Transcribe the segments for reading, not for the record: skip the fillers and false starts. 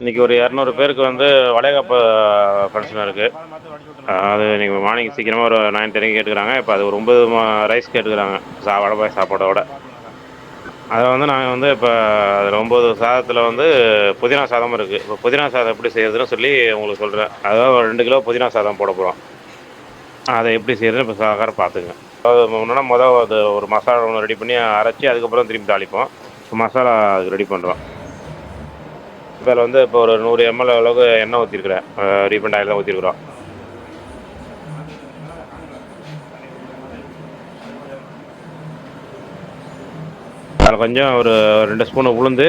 இன்றைக்கி ஒரு 200 பேருக்கு வந்து வளைகாப்பு ஃபங்க்ஷன் இருக்குது. அது இன்றைக்கி மார்னிங் சீக்கிரமாக ஒரு 9:30 கேட்டுக்கிறாங்க. இப்போ அது ஒரு 9 ரைஸ் கேட்டுக்கிறாங்க, வடை பாய் சாப்பாடோட. அதை வந்து நாங்கள் வந்து இப்போ அதில் 9 சாதத்தில் வந்து புதினா சாதமும் இருக்குது. இப்போ புதினா சாதம் எப்படி செய்யறதுன்னு சொல்லி உங்களுக்கு சொல்கிறேன். அதாவது ஒரு 2 கிலோ புதினா சாதம் போட போகிறோம். அதை எப்படி செய்யறதுன்னு இப்போ சாகாரம் பார்த்துங்க. அதாவது முன்னே அது ஒரு மசாலா ஒன்று ரெடி பண்ணி அரைச்சி அதுக்கப்புறம் திரும்பி தாளிப்போம். மசாலா அதுக்கு ரெடி பண்ணுறோம். இப்போ அதில் வந்து இப்போ ஒரு 100 ml அளவுக்கு எண்ணெய் ஊற்றிருக்கிறேன். ரீஃபைண்ட் ஆயில் தான் ஊற்றிருக்குறோம். அதில் கொஞ்சம் ஒரு 2 ஸ்பூனு உளுந்து,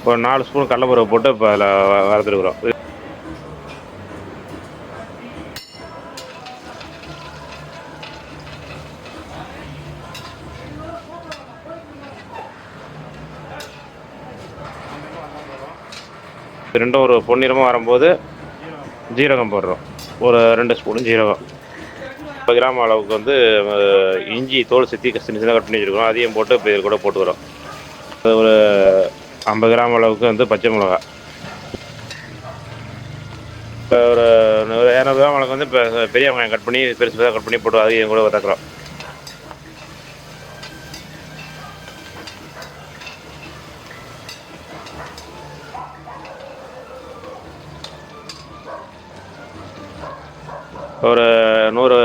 ஒரு 4 ஸ்பூன் கடலைப்பருப்பு போட்டு இப்போ அதில் வறுத்துருக்குறோம். ரெண்டும் ஒரு பொன்னிறமாக வரும்போது ஜீரகம் போடுறோம். ஒரு 2 ஸ்பூன் ஜீரகம். 10 கிராம் அளவுக்கு வந்து இஞ்சி தோல் சித்தி சின்ன சின்ன கட் பண்ணி வச்சுருக்கோம். அதையும் போட்டு இப்போ இது கூட போட்டுக்கிறோம். ஒரு 50 கிராம் அளவுக்கு வந்து பச்சை மிளகா. இப்போ ஒரு 200 கிராம் அளவுக்கு வந்து இப்போ பெரிய வெங்காயம் கட் பண்ணி பெருசு பெருசாக கட் பண்ணி போட்டு அதையும் கூட வதக்குறோம். ஒரு 100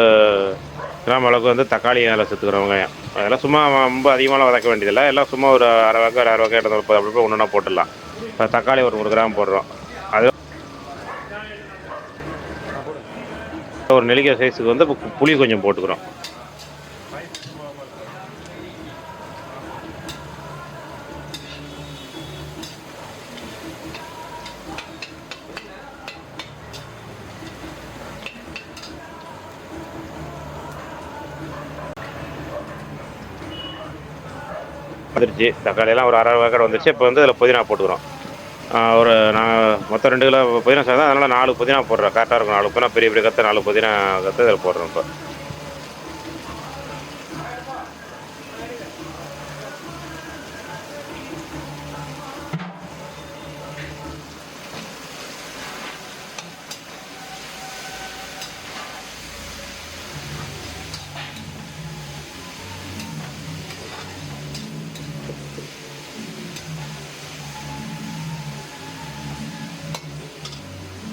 கிராம் அளவுக்கு வந்து தக்காளி அதில் சேர்த்துக்கிறோம். வெங்காயம் அதெல்லாம் சும்மா ரொம்ப அதிகமாக வதக்க வேண்டியதில்லை. எல்லாம் சும்மா ஒரு அரை வெங்காயம் 230 அப்படி ஒன்றுனா போட்டுடலாம். இப்போ தக்காளி ஒரு 100 கிராம் போடுறோம். அது ஒரு நெல்லிக்காய் சைஸுக்கு வந்து புளி கொஞ்சம் போட்டுக்கிறோம். வந்துருச்சு. தக்காளியெல்லாம் ஒரு அரை வேக்காடு வந்துருச்சு. இப்போ வந்து அதில் புதினா போட்டுக்கிறோம். ஒரு நான் மொத்தம் 2 கிலோ புதினா சாதம், அதனால் 4 புதினா போடுறோம். கரெக்டாக இருக்கும். 4 புதினா பெரிய பெரிய கற்று 4 புதினா கற்று இதில் போடுறோம். இப்போ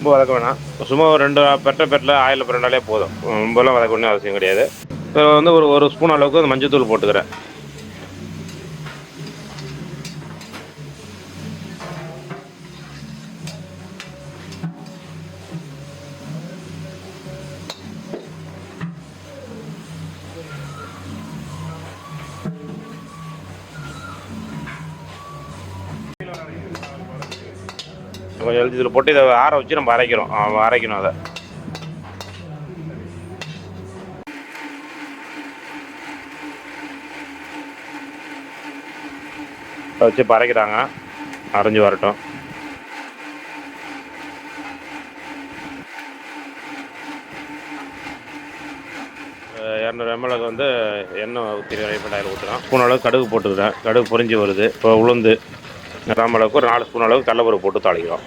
ரொம்ப வதக்க வேணாம். சும்மா ஒரு 2 பெட்டில் ஆயிலில் பிறண்டாலே போதும். ரொம்பலாம் வதக்க வேண்டிய அவசியம் கிடையாது. இப்போ வந்து ஒரு ஸ்பூன் அளவுக்கு அந்த மஞ்சள் போட்டுக்கிறேன். கொஞ்சம் எழுதி இதில் போட்டு இதை ஆற வச்சு நம்ம அரைக்கணும். அதை வச்சு இப்போ அரைக்கிறாங்க. அரைஞ்சி வரட்டும். ml வந்து எண்ணெய் ஊற்றி ரீஃபைண்ட் ஆயில் ஊற்றுறோம். ஸ்பூன் அளவுக்கு கடுகு போட்டுக்கிறேன். கடுகு பொரிஞ்சு வருது. இப்போ உளுந்து கிராம் அளவுக்கு ஒரு 4 ஸ்பூன் அளவுக்கு கடலைப்பருப்பு போட்டு தாளிக்கிறோம்.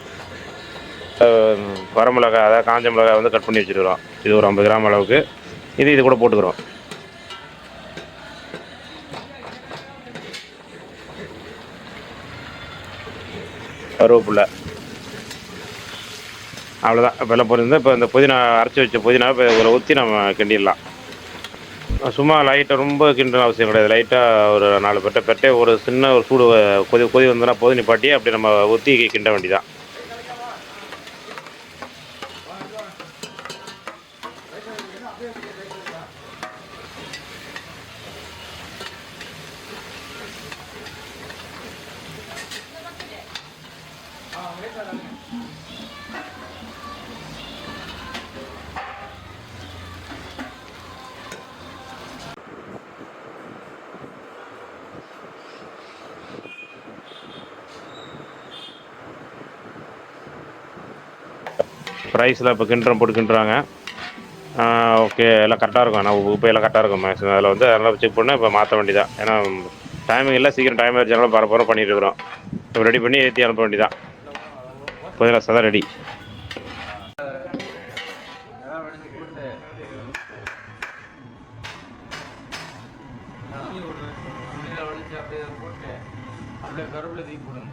வரமிளகாய், அதாவது காஞ்ச மிளகாய் வந்து கட் பண்ணி வச்சுருக்கிறோம். இது ஒரு 50 கிராம் அளவுக்கு. இது கூட போட்டுக்கிறோம். கருவேப்பிலை, அவ்வளோதான். இப்போ எல்லாம் பொரிந்து இப்போ இந்த புதினா அரைச்சி வச்ச புதினா இப்போ இதில் ஊற்றி நம்ம கிண்டிடலாம். சும்மா லைட்டாக ரொம்ப கிண்டணும் அவசியம் கிடையாது. லைட்டாக ஒரு 4 பெட்டை ஒரு சின்ன ஒரு சூடு கொதி வந்தோன்னா போதும், நிப்பாட்டி அப்படி நம்ம ஊற்றி கிண்ட வேண்டியதான். ரைஸில் இப்போ போட்டு கிண்டுறாங்க. ஓகே, எல்லாம் கரெக்டாக இருக்கும். ஆனால் உப்பு எல்லாம் கரெக்டாக இருக்கும். மேக்ஸிமம் அதில் வந்து அதெல்லாம் செக் பண்ணால் இப்போ மாற்ற வேண்டியதான். ஏன்னா டைமிங் இல்லை, சீக்கிரம் டைம் ஆகிடுச்சாலும் பரபரம் பண்ணிட்டு இருக்கிறோம். இப்போ ரெடி பண்ணி ஏற்றி அனுப்ப வேண்டியதான். புதினா சாதம் ரெடி. அப்படியே கருவேப்பிலை தூக்கி போடுங்க.